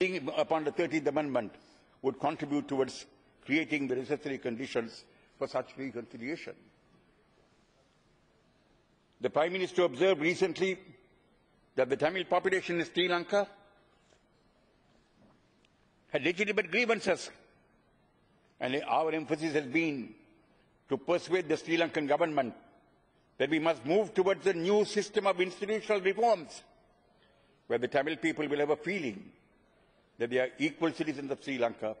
upon the 13th Amendment would contribute towards creating the necessary conditions for such reconciliation. The Prime Minister observed recently that the Tamil population in Sri Lanka had legitimate grievances, and our emphasis has been to persuade the Sri Lankan government that we must move towards a new system of institutional reforms, where the Tamil people will have a feeling that they are equal citizens of Sri Lanka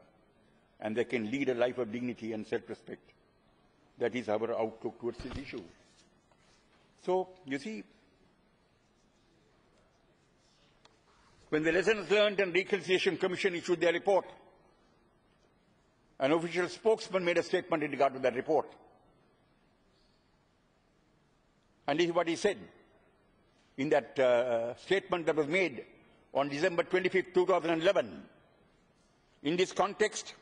and they can lead a life of dignity and self-respect. That is our outlook towards this issue. So, you see, when the Lessons Learned and Reconciliation Commission issued their report, an official spokesman made a statement in regard to that report. And this is what he said in that statement that was made on December 25, 2011. In this context,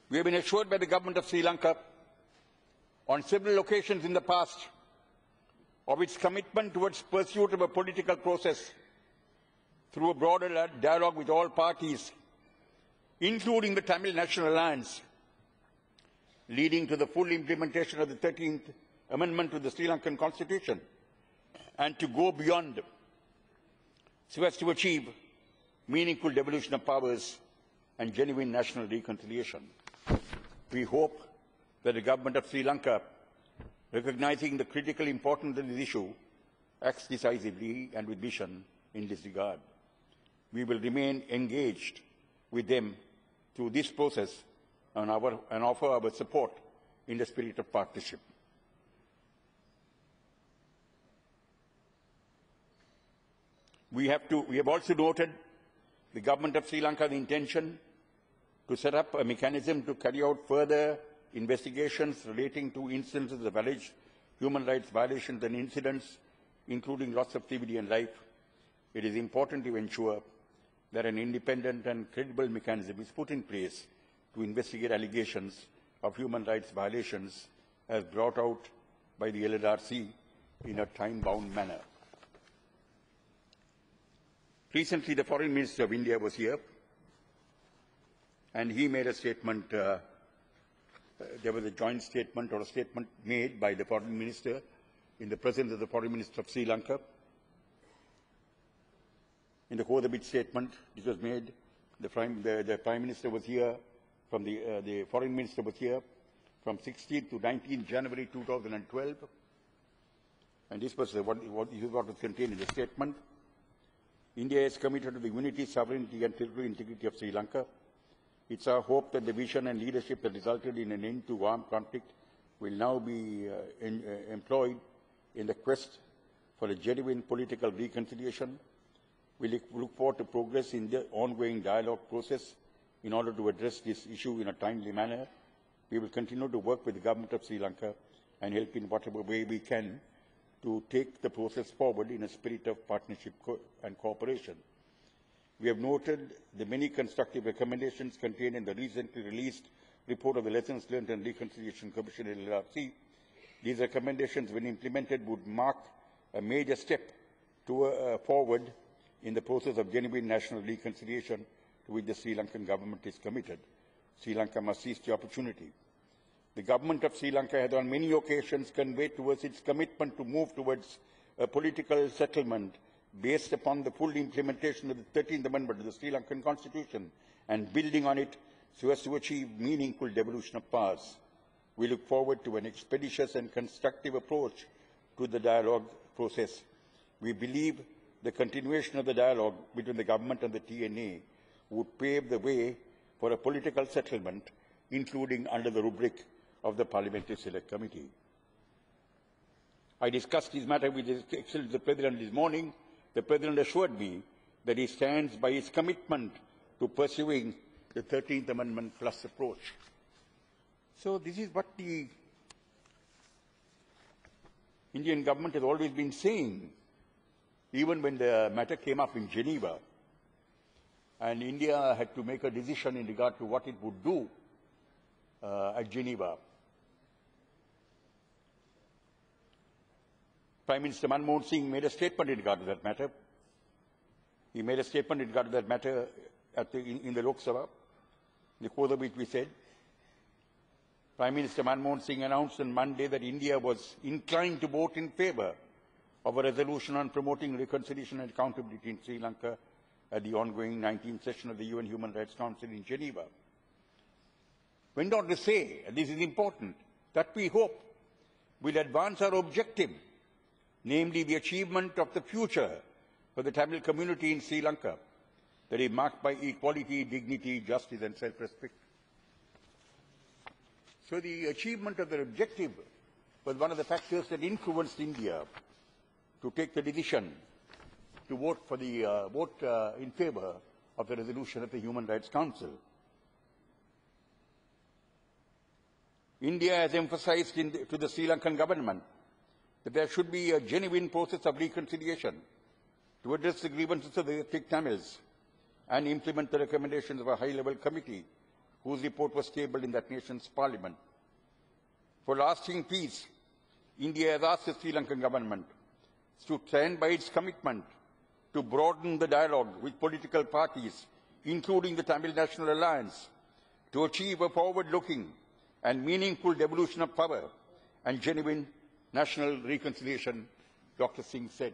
we have been assured by the government of Sri Lanka on several occasions in the past of its commitment towards pursuit of a political process through a broader dialogue with all parties, including the Tamil National Alliance, leading to the full implementation of the 13th Amendment to the Sri Lankan Constitution, and to go beyond so as to achieve meaningful devolution of powers and genuine national reconciliation. We hope that the government of Sri Lanka, recognizing the critical importance of this issue, acts decisively and with vision in this regard. We will remain engaged with them through this process and offer our support in the spirit of partnership. We have also noted the government of Sri Lanka's intention to set up a mechanism to carry out further investigations relating to instances of alleged human rights violations and incidents, including loss of liberty and life. It is important to ensure that an independent and credible mechanism is put in place to investigate allegations of human rights violations as brought out by the LLRC in a time-bound manner. Recently, the Foreign Minister of India was here, and he made a statement. There was a joint statement or a statement made by the Foreign Minister in the presence of the Foreign Minister of Sri Lanka. In the course of its statement, this was made, the Prime Minister was here, the Foreign Minister was here from 16th to 19th January 2012, and this was what was contained in the statement. India is committed to the unity, sovereignty and territorial integrity of Sri Lanka. It's our hope that the vision and leadership that resulted in an end to armed conflict will now be employed in the quest for a genuine political reconciliation. We look forward to progress in the ongoing dialogue process in order to address this issue in a timely manner. We will continue to work with the government of Sri Lanka and help in whatever way we can to take the process forward in a spirit of partnership and cooperation. We have noted the many constructive recommendations contained in the recently released report of the Lessons Learned and Reconciliation Commission LLRC. These recommendations, when implemented, would mark a major step forward in the process of genuine national reconciliation to which the Sri Lankan government is committed. Sri Lanka must seize the opportunity. The government of Sri Lanka has on many occasions conveyed towards its commitment to move towards a political settlement based upon the full implementation of the 13th Amendment to the Sri Lankan Constitution and building on it so as to achieve meaningful devolution of powers. We look forward to an expeditious and constructive approach to the dialogue process. We believe the continuation of the dialogue between the government and the TNA would pave the way for a political settlement, including under the rubric of the Parliamentary Select Committee. I discussed this matter with His Excellency the President this morning. The President assured me that he stands by his commitment to pursuing the 13th Amendment plus approach. So this is what the Indian government has always been saying, even when the matter came up in Geneva, and India had to make a decision in regard to what it would do at Geneva. Prime Minister Manmohan Singh made a statement in regard to that matter. He made a statement in regard to that matter in the Lok Sabha, in the course of which we said, Prime Minister Manmohan Singh announced on Monday that India was inclined to vote in favour of a resolution on promoting reconciliation and accountability in Sri Lanka at the ongoing 19th session of the UN Human Rights Council in Geneva. Went on to say, and this is important, that we hope will advance our objective, namely the achievement of the future for the Tamil community in Sri Lanka, that is marked by equality, dignity, justice and self-respect. So the achievement of the objective was one of the factors that influenced India to take the decision to vote for the in favour of the resolution of the Human Rights Council. India has emphasized to the Sri Lankan government that there should be a genuine process of reconciliation to address the grievances of the ethnic Tamils and implement the recommendations of a high-level committee whose report was tabled in that nation's parliament. For lasting peace, India has asked the Sri Lankan government to stand by its commitment to broaden the dialogue with political parties, including the Tamil National Alliance, to achieve a forward-looking and meaningful devolution of power and genuine national reconciliation, Dr. Singh said.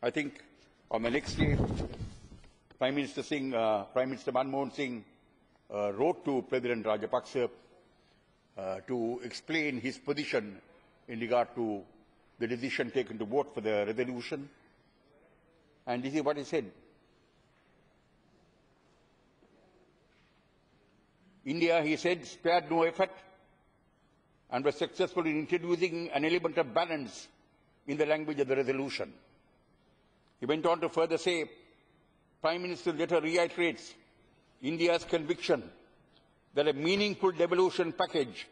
I think on the next day, Prime Minister Manmohan Singh wrote to President Rajapaksa to explain his position in regard to the decision taken to vote for the resolution. And this is what he said. India, he said, spared no effort and was successful in introducing an element of balance in the language of the resolution. He went on to further say, Prime Minister's letter reiterates India's conviction that a meaningful devolution package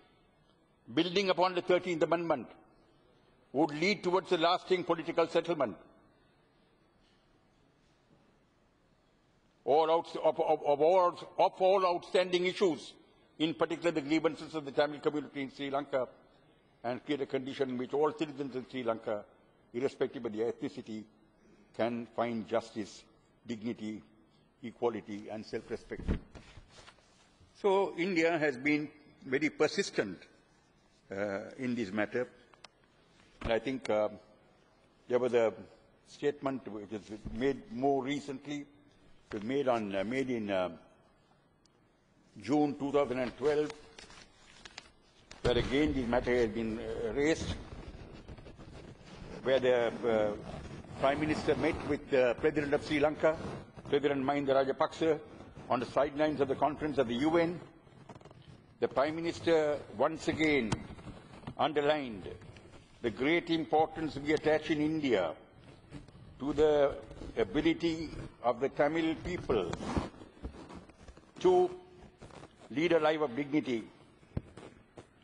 building upon the 13th Amendment would lead towards a lasting political settlement of all outstanding issues, in particular the grievances of the Tamil community in Sri Lanka, and create a condition in which all citizens in Sri Lanka, irrespective of their ethnicity, can find justice, dignity, equality and self-respect. So India has been very persistent in this matter. And I think there was a statement which was made more recently. It was made in June 2012, where again this matter has been raised, where the Prime Minister met with the President of Sri Lanka, President Mahinda Rajapaksa, on the sidelines of the conference of the UN. The Prime Minister once again underlined the great importance we attach in India to the ability of the Tamil people to lead a life of dignity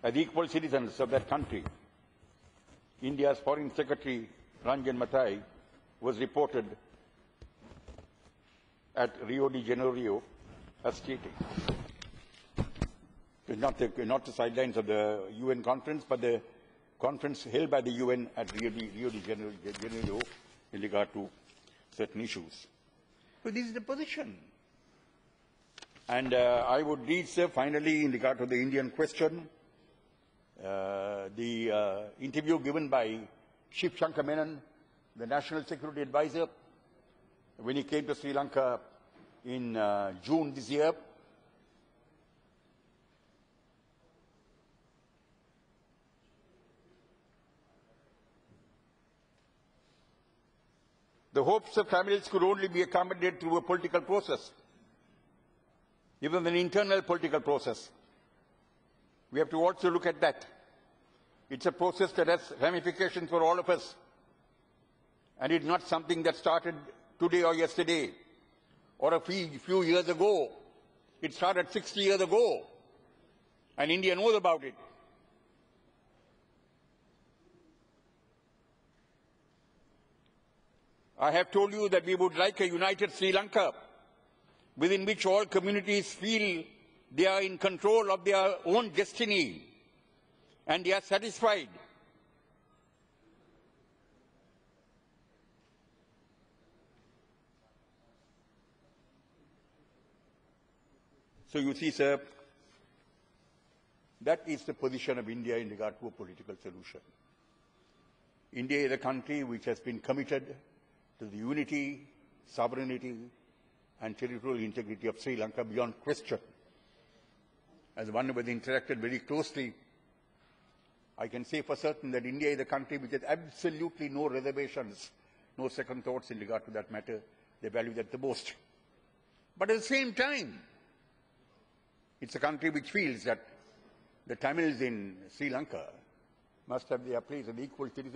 as equal citizens of that country. India's Foreign Secretary, Ranjan Mathai, was reported at Rio de Janeiro as stating. Not the sidelines of the UN conference, but the conference held by the UN at Rio de Janeiro in regard to certain issues. So this is the position. And I would read, sir, finally, in regard to the Indian question, the interview given by Shiv Shankar Menon, the National Security Advisor, when he came to Sri Lanka in June this year. The hopes of Tamils could only be accommodated through a political process, even an internal political process. We have to also look at that. It's a process that has ramifications for all of us. And it's not something that started today or yesterday or a few years ago. It started 60 years ago. And India knows about it. I have told you that we would like a united Sri Lanka within which all communities feel they are in control of their own destiny and they are satisfied. So you see, sir, that is the position of India in regard to a political solution. India is a country which has been committed to the unity, sovereignty, and territorial integrity of Sri Lanka beyond question. As one who has interacted very closely, I can say for certain that India is a country which has absolutely no reservations, no second thoughts in regard to that matter. They value that the most. But at the same time, it's a country which feels that the Tamils in Sri Lanka must have their place as equal citizens.